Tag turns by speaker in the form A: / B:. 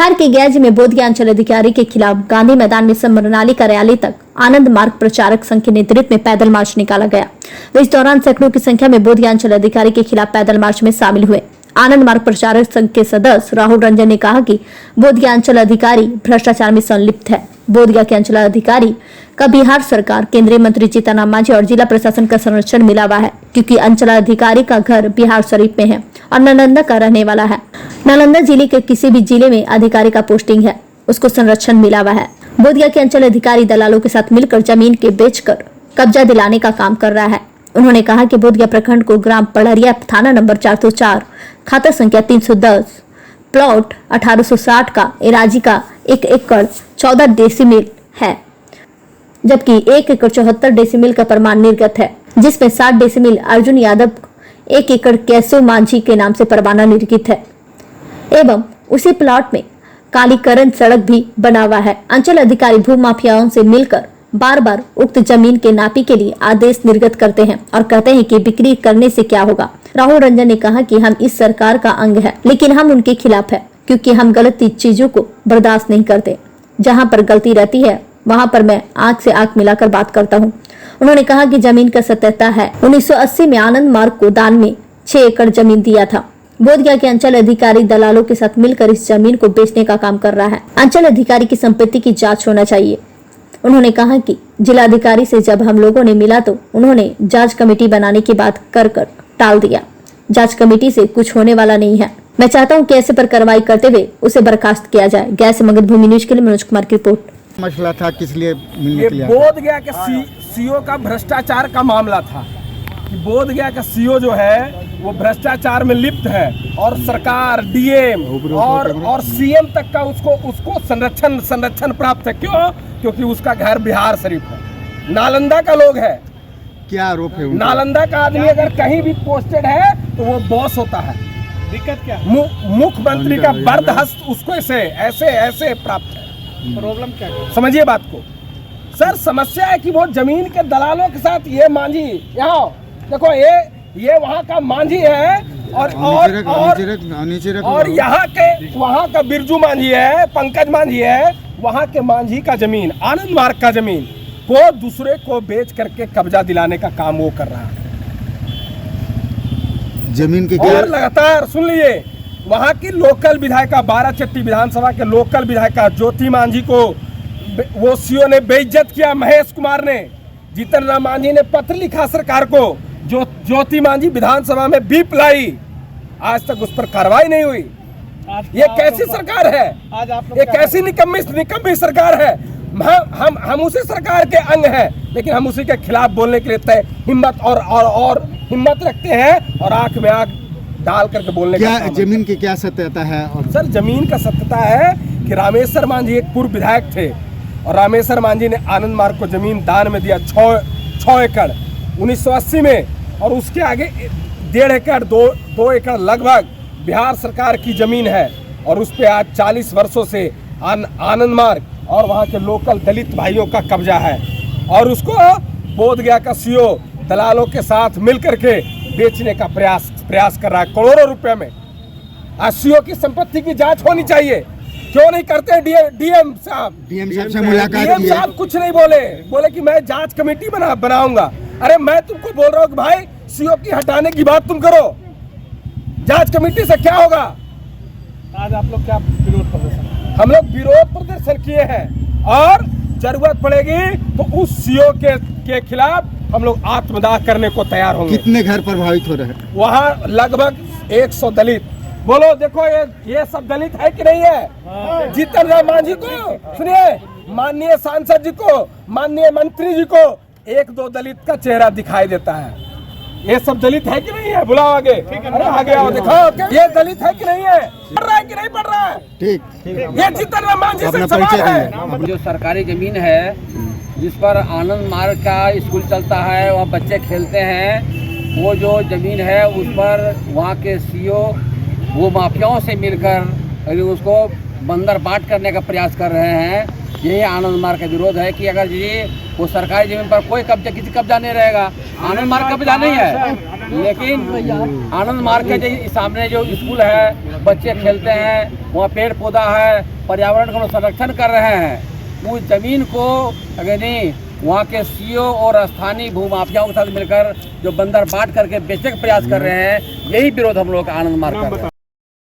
A: बिहार के गैज में बोधगया अंचल अधिकारी के खिलाफ गांधी मैदान में समरनाली कार्यालय तक आनंद मार्ग प्रचारक संघ के नेतृत्व में पैदल मार्च निकाला गया। इस दौरान सैकड़ों की संख्या में बोधगया अंचल अधिकारी के खिलाफ पैदल मार्च में शामिल हुए। आनंद मार्ग प्रचारक संघ के सदस्य राहुल रंजन ने कहा कि बोधगया अंचल अधिकारी भ्रष्टाचार में संलिप्त है। बोधगया के अंचल अधिकारी का बिहार सरकार, केंद्रीय मंत्री जीतन राम मांझी और जिला प्रशासन का संरक्षण मिला हुआ है, क्योंकि अंचल अधिकारी का घर बिहार शरीफ में है और नालंदा का रहने वाला है। नालंदा जिले के किसी भी जिले में अधिकारी का पोस्टिंग है, उसको संरक्षण मिला हुआ है। बोधगया के अंचल अधिकारी दलालों के साथ मिलकर जमीन के बेचकर कब्जा दिलाने का काम कर रहा है। उन्होंने कहा कि बोधगया प्रखंड को ग्राम पड़रिया, थाना नंबर 404, खाता संख्या 310, प्लॉट 1860 का एराजी का 1 एकड़ 14 डेसिमिल है, जबकि 1 एकड़ 74 डेसिमिल का प्रमाण निर्गत है, जिसमें 60 डेसिमिल अर्जुन यादव, 1 एकड़ केशव मांझी के नाम से परवाना निर्गत है एवं उसी प्लॉट में कालीकरण सड़क भी बना हुआ है। अंचल अधिकारी भू माफियाओं से मिलकर बार बार उक्त जमीन के नापी के लिए आदेश निर्गत करते हैं और कहते हैं कि बिक्री करने से क्या होगा। राहुल रंजन ने कहा कि हम इस सरकार का अंग है, लेकिन हम उनके खिलाफ है, क्योंकि हम गलत चीजों को बर्दाश्त नहीं करते। जहां पर गलती रहती है वहां पर मैं आंख से आंख मिलाकर बात करता हूं। उन्होंने कहा कि जमीन का सत्यता है। 1980 में आनंद मार्ग को दान में 6 एकड़ जमीन दिया था। बोधगया के अंचल अधिकारी दलालों के साथ मिलकर इस जमीन को बेचने का काम कर रहा है। अंचल अधिकारी की संपत्ति की जांच होना चाहिए। उन्होंने कहा कि जिलाधिकारी से जब हम लोगों ने मिला तो उन्होंने जांच कमेटी बनाने की बात कर टाल दिया। जांच कमेटी से कुछ होने वाला नहीं है। मैं चाहता हूं कि ऐसे पर कार्रवाई करते हुए उसे बर्खास्त किया जाए। गया से मगध भूमि न्यूज के लिए मनोज कुमार की रिपोर्ट।
B: मसला था किस लिए मिलने
C: ये
B: के लिए?
C: बोधगया के सीओ का भ्रष्टाचार का मामला था कि बोधगया का सीओ जो है वो भ्रष्टाचार में लिप्त है और सरकार, डीएम और सीएम तक का उसको संरक्षण प्राप्त है। क्यों? क्योंकि उसका घर बिहार शरीफ है, नालंदा का लोग है।
B: क्या आरोप है?
C: नालंदा का आदमी अगर कहीं भी पोस्टेड है तो वो बॉस होता है।
D: दिक्कत क्या?
C: मुख्यमंत्री का बर्दहस्त उसको ऐसे प्राप्त है।
D: प्रॉब्लम क्या है?
C: समझिए बात को सर। समस्या है कि वो जमीन के दलालों के साथ ये मांझी, यहाँ देखो ये वहाँ का मांझी है और यहाँ के वहाँ का बिरजू मांझी है, पंकज मांझी है। वहाँ के मांझी का जमीन, आनंद मार्ग का जमीन को दूसरे को बेच करके कब्जा दिलाने का काम वो कर रहा है।
B: जमीन की
C: और लगातार सुन लीजिए, वहाँ की लोकल विधायिका, बाराचट्टी विधानसभा के लोकल विधायिका ज्योति मांझी को वो सीओ ने बेइज्जत किया। महेश कुमार ने, जीतन राम मांझी ने पत्र लिखा सरकार को, जो ज्योति मांझी विधानसभा में बीप लाई, आज तक उस पर कार्रवाई नहीं हुई। ये कैसी सरकार है?
D: आज आप लोग
C: ये कैसी निकम्मी सरकार है? हम उसी सरकार के अंग हैं, लेकिन हम उसी के खिलाफ बोलने के लिए तय हिम्मत और हिम्मत रखते हैं और आंख में आंख डाल करके बोलने
B: क्या
C: का
B: जमीन की क्या सत्यता है? और
C: सर जमीन का सत्यता है कि रामेश्वर मांझी एक पूर्व विधायक थे और रामेश्वर मांझी ने आनंद मार्ग को जमीन दान में दिया 6 एकड़ 1980 में, और उसके आगे 1.5 एकड़ 2 एकड़ लगभग बिहार सरकार की जमीन है। और उस पे आज 40 वर्षों से आनंद मार्ग और वहाँ के लोकल दलित भाइयों का कब्जा है, और उसको बोधगया का सीओ दलालों के साथ मिलकर के बेचने का प्रयास कर रहा है करोड़ों रुपए में। आज सीओ की संपत्ति की जांच होनी चाहिए। क्यों नहीं करते? डीएम साहब
B: से मुलाकात
C: डीएम साहब कुछ नहीं बोले कि मैं जांच कमेटी बनाऊंगा। अरे मैं तुमको बोल रहा हूँ कि भाई सीओ की हटाने की बात तुम करो, जांच कमेटी से क्या होगा?
D: आज आप लोग क्या विरोध प्रदर्शन?
C: हम लोग विरोध प्रदर्शन किए हैं और जरूरत पड़ेगी तो उस सीओ के खिलाफ हम लोग आत्मदाह करने को तैयार होंगे।
B: कितने घर प्रभावित हो रहे हैं?
C: वहाँ लगभग 100 दलित। बोलो देखो ये सब दलित है कि नहीं है? जीतन राम मांझी को सुनिए, माननीय सांसद जी को, माननीय मंत्री जी को 1-2 दलित का चेहरा दिखाई देता है। ये सब दलित है कि नहीं है? बुलाओ आगे। अरे आगे आओ, दिखाओ ये दलित है कि नहीं है? पढ़ रहा है कि नहीं पढ़ रहा है?
B: ठीक।
C: ये जीतन राम मांझी से सवाल है।
E: जो सरकारी जमीन है जिस पर आनंद मार्ग का स्कूल चलता है, वहाँ बच्चे खेलते हैं, वो जो जमीन है उस पर वहाँ के सीओ वो माफियाओं से मिलकर उसको बंदर बाट करने का प्रयास कर रहे हैं। यही आनंद मार्ग का विरोध है कि अगर ये वो सरकारी जमीन पर कोई कब्जा किसी कब्जा नहीं रहेगा। आनंद मार्ग का कब्जा नहीं है, लेकिन आनंद मार्ग के जो सामने जो स्कूल है, बच्चे खेलते हैं, वहाँ पेड़ पौधा है, पर्यावरण का संरक्षण कर रहे हैं। उस जमीन को अगर नहीं वहाँ के सीईओ और स्थानीय भूमाफियाओं के साथ मिलकर जो बंदर बांट करके बेचने का प्रयास कर रहे हैं, यही विरोध हम लोग का आनंद मार्ग कर रहे हैं।